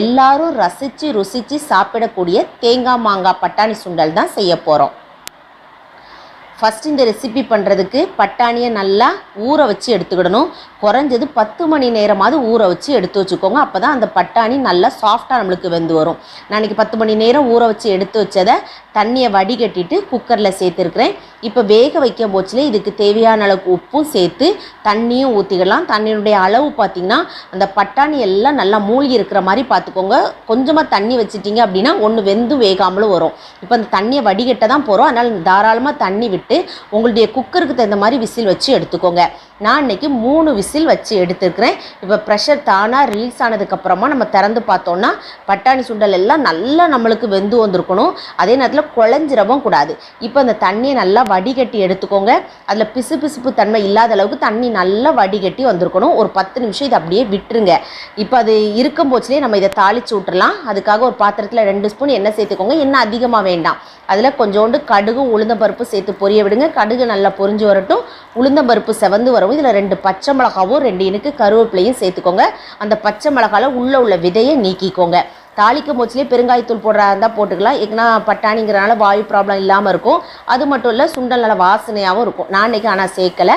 எல்லாரும் ரசித்து ருசித்து சாப்பிடக்கூடிய தேங்காய் மாங்காய் பட்டாணி சுண்டல் தான் செய்ய போகிறோம். ஃபஸ்ட்டு இந்த ரெசிபி பண்ணுறதுக்கு பட்டாணியை நல்லா ஊற வச்சு எடுத்துக்கிடணும். குறைஞ்சது 10 மணி நேரமாவது ஊற வச்சு எடுத்து வச்சுக்கோங்க. அப்போ தான் அந்த பட்டாணி நல்லா சாஃப்டாக நம்மளுக்கு வெந்து வரும். நான் இன்றைக்கி 10 மணி நேரம் ஊற வச்சு எடுத்து வச்சதை தண்ணியை வடிகட்டிட்டு குக்கரில் சேர்த்துருக்குறேன். இப்போ வேக வைக்க போச்சில் இதுக்கு தேவையான அளவுக்கு உப்பும் சேர்த்து தண்ணியும் ஊற்றிக்கலாம். தண்ணியுடைய அளவு பார்த்திங்கன்னா அந்த பட்டாணி எல்லாம் நல்லா மூழ்கி இருக்கிற மாதிரி பார்த்துக்கோங்க. கொஞ்சமாக தண்ணி வச்சிட்டிங்க அப்படின்னா ஒன்று வெந்து வேகாமலும் வரும். இப்போ அந்த தண்ணியை வடிகட்ட தான் போகிறோம். அதனால் தாராளமாக தண்ணி விட்டு உங்களுடைய குக்கருக்கு தகுந்த மாதிரி விசில் வச்சு எடுத்துக்கோங்க. நான் இன்றைக்கி 3 விசில் வச்சு எடுத்துருக்கிறேன். இப்போ ப்ரெஷர் தானாக ரிலீஸ் ஆனதுக்கப்புறமா நம்ம திறந்து பார்த்தோன்னா பட்டாணி சுண்டல் எல்லாம் நல்லா நம்மளுக்கு வெந்து வந்திருக்கணும். அதே நேரத்தில் குழஞ்சிரவும் கூடாது. இப்போ அந்த தண்ணியை நல்லா வடிகட்டி எடுத்துக்கோங்க. அதில் பிசுபிசுப்பு தன்மை இல்லாத அளவுக்கு தண்ணி நல்லா வடிகட்டி வந்திருக்கணும். ஒரு 10 நிமிஷம் இதை அப்படியே விட்டுருங்க. இப்போ அது இருக்கும் போச்சுலேயே நம்ம இதை தாளித்து விட்டுறலாம். அதுக்காக ஒரு பாத்திரத்தில் 2 ஸ்பூன் எண்ணெய் சேர்த்துக்கோங்க. எண்ணெய் அதிகமாக வேண்டாம். அதில் கொஞ்சோண்டு கடுகு உளுந்தம்பருப்பு சேர்த்து பொரிய விடுங்க. கடுகு நல்லா பொரிஞ்சு வரட்டும். உளுந்தம்பருப்பு செவந்து வரவும் இதில் 2 பச்சை மிளகாவும் 2 இனுக்கு கருவேப்பிலையும் சேர்த்துக்கோங்க. அந்த பச்சை மிளகாவில் உள்ள விதையை நீக்கிக்கோங்க. தாளிக்கும் போச்சுலேயே பெருங்காயத்தூள் போடுறா இருந்தால் போட்டுக்கலாம். ஏன்னா பட்டாணிங்கிறனால வாயு ப்ராப்ளம் இல்லாமல் இருக்கும். அது மட்டும் இல்லை சுண்டல் நல்லா வாசனையாகவும் இருக்கும். நான் இன்றைக்கி ஆனால் சேர்க்கலை.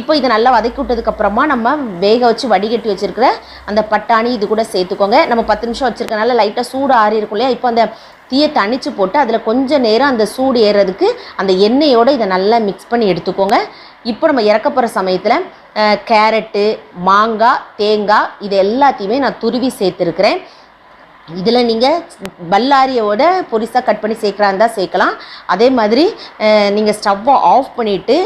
இப்போ இதை நல்லா வதக்கி விட்டதுக்கப்புறமா நம்ம வேக வச்சு வடிகட்டி வச்சுருக்கிற அந்த பட்டாணி இது கூட சேர்த்துக்கோங்க. நம்ம 10 நிமிஷம் வச்சுருக்கனால லைட்டாக சூடு ஆறி இருக்கும் இல்லையா. இப்போ அந்த தீயை தணிச்சு போட்டு அதில் கொஞ்சம் நேரம் அந்த சூடு ஏறுறதுக்கு அந்த எண்ணெயோடு இதை நல்லா மிக்ஸ் பண்ணி எடுத்துக்கோங்க. இப்போ நம்ம இறக்க போகிற சமயத்தில் கேரட்டு, மாங்காய், தேங்காய் இது எல்லாத்தையுமே நான் துருவி சேர்த்துருக்கிறேன். இதில் நீங்கள் பல்லாரியோட பொரிசாக கட் பண்ணி சேர்க்குறா இருந்தால் சேர்க்கலாம். அதே மாதிரி நீங்கள் ஸ்டவ்வை ஆஃப் பண்ணிவிட்டு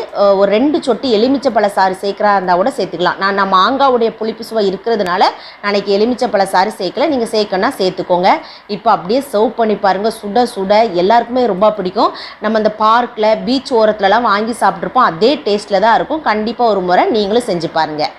ஒரு 2 சொட்டு எலுமிச்சப்பழ சாறு சேர்க்குறா இருந்தால் கூட சேர்த்துக்கலாம். நான் மாங்காவுடைய புளிப்பு சுவை இருக்கிறதுனால நான் இன்றைக்கி எலுமிச்சப்பழ சாறு சேர்க்கல. நீங்கள் சேர்க்கணுன்னா சேர்த்துக்கோங்க. இப்போ அப்படியே சர்வ் பண்ணி பாருங்கள். சுட சுட எல்லாருக்குமே ரொம்ப பிடிக்கும். நம்ம இந்த பார்க்கில் பீச் ஓரத்துலலாம் வாங்கி சாப்பிட்ருப்போம். அதே டேஸ்ட்டில் தான் இருக்கும். கண்டிப்பாக ஒரு முறை நீங்களும் செஞ்சு பாருங்கள்.